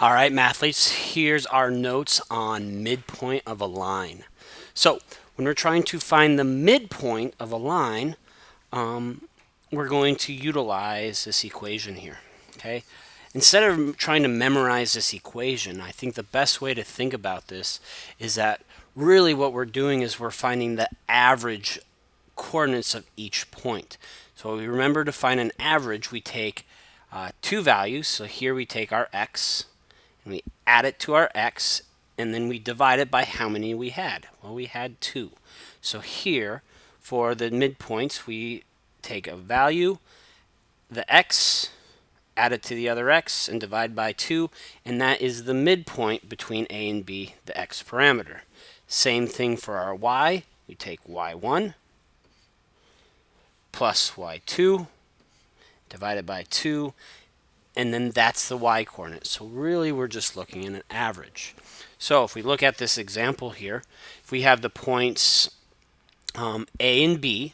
All right, mathletes, here's our notes on midpoint of a line. So when we're trying to find the midpoint of a line, we're going to utilize this equation here, okay? Instead of trying to memorize this equation, I think the best way to think about this is that really what we're doing is we're finding the average coordinates of each point. So we remember to find an average, we take two values. So here we take our x, and we add it to our x, and then we divide it by how many we had. Well, we had 2. So here, for the midpoints, we take a value, the x, add it to the other x, and divide by 2, and that is the midpoint between a and b, the x parameter. Same thing for our y. We take y1 plus y2 divided by 2, and then that's the y coordinate. So really we're just looking at an average. So if we look at this example here, if we have the points a and b,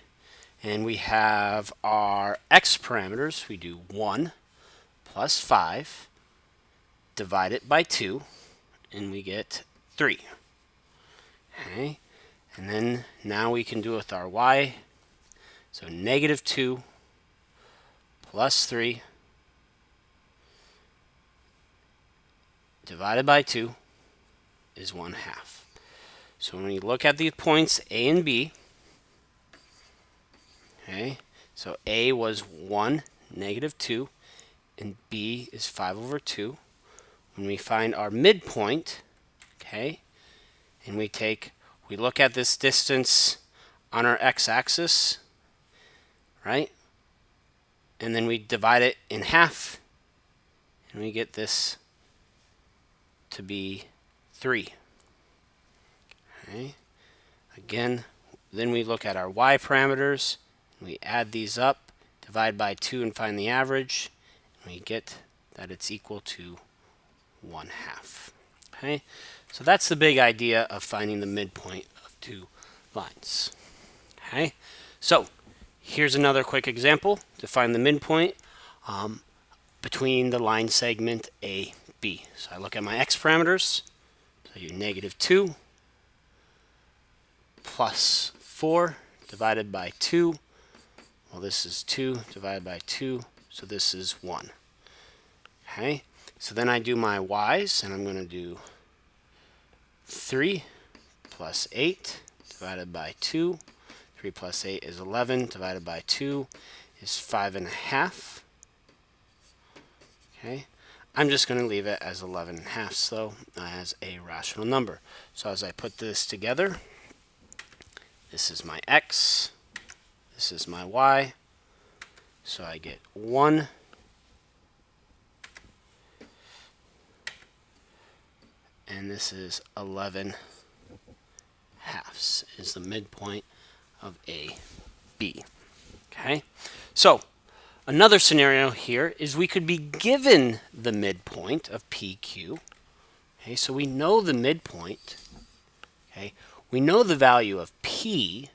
and we have our x parameters, we do 1 plus 5, divide it by 2, and we get 3. Okay, and then now we can do it with our y. So negative 2 plus 3 divided by 2 is 1/2. So when we look at the points a and b, okay, so a was 1, negative 2, and b is 5/2. When we find our midpoint, okay, and we look at this distance on our x-axis, right, and then we divide it in half, and we get this to be 3. Okay. Again, then we look at our y parameters, and we add these up, divide by 2 and find the average, and we get that it's equal to 1/2. Okay, so that's the big idea of finding the midpoint of two lines. Okay, so here's another quick example to find the midpoint between the line segment AB. So I look at my x parameters, so you negative 2 plus 4 divided by 2. Well, this is 2 divided by 2, so this is 1. Okay, so then I do my y's, and I'm going to do 3 plus 8 divided by 2. 3 plus 8 is 11, divided by 2 is 5.5. Okay, I'm just going to leave it as 11.5 though, as a rational number. So as I put this together, this is my x, this is my y, so I get 1 and this is 11/2 is the midpoint of A, B. Okay, so another scenario here is we could be given the midpoint of PQ. Okay, so we know the midpoint. Okay, we know the value of P.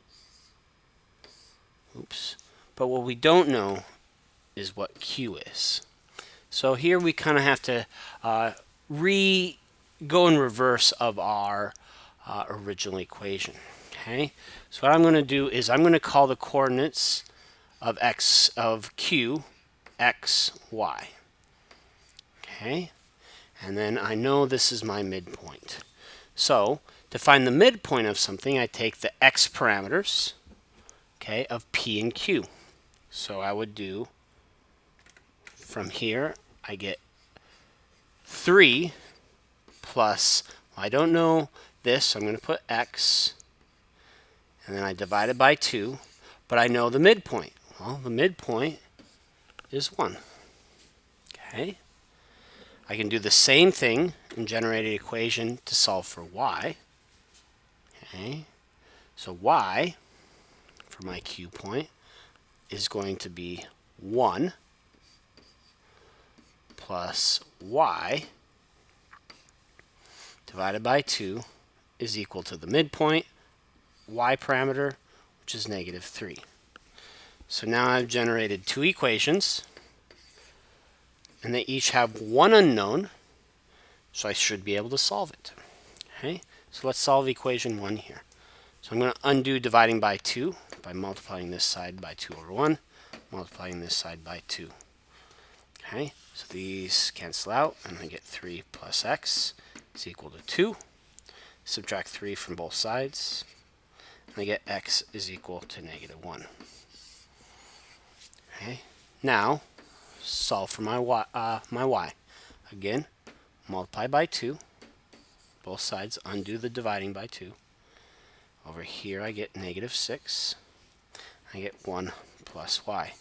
Oops, but what we don't know is what Q is. So here we kind of have to go in reverse of our original equation. Okay, so what I'm going to do is I'm going to call the coordinates of Q x, y. Okay, and then I know this is my midpoint. So to find the midpoint of something, I take the x parameters, okay, of P and Q. So I would do, from here, I get 3 plus, well, I don't know this, so I'm going to put x, and then I divide it by 2, but I know the midpoint. Well, the midpoint is 1. Okay. I can do the same thing and generate an equation to solve for y. Okay. So y, for my Q point, is going to be 1 plus y divided by 2 is equal to the midpoint, y parameter, which is negative 3. So now I've generated two equations, and they each have one unknown So I should be able to solve it. Okay, so let's solve equation 1 here. So I'm going to undo dividing by 2 by multiplying this side by 2 over 1, multiplying this side by 2. Okay, so these cancel out, and I get 3 plus x is equal to 2. Subtract 3 from both sides, and I get x is equal to negative 1. Okay, now solve for my y. Again, multiply by 2, both sides, undo the dividing by 2. Over here I get negative 6. I get 1 plus y.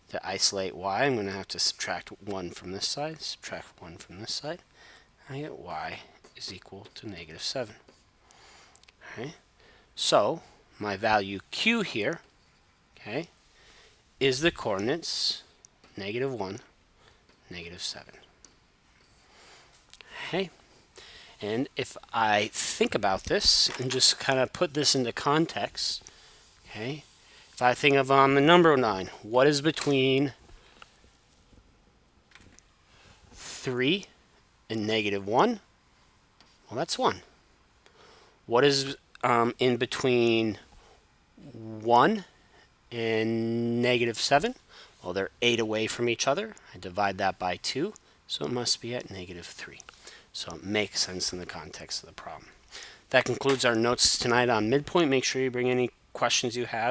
To isolate y, I'm going to have to subtract 1 from this side, subtract 1 from this side. I get y is equal to negative 7. Okay, so my value q here, okay, is the coordinates negative 1, negative 7. Okay, and if I think about this and just kind of put this into context, okay, if I think of the number 9, what is between 3 and negative 1? Well, that's 1. What is in between 1 and negative 7? Well, they're 8 away from each other. I divide that by 2, so it must be at negative 3. So it makes sense in the context of the problem. That concludes our notes tonight on Midpoint. Make sure you bring any questions you have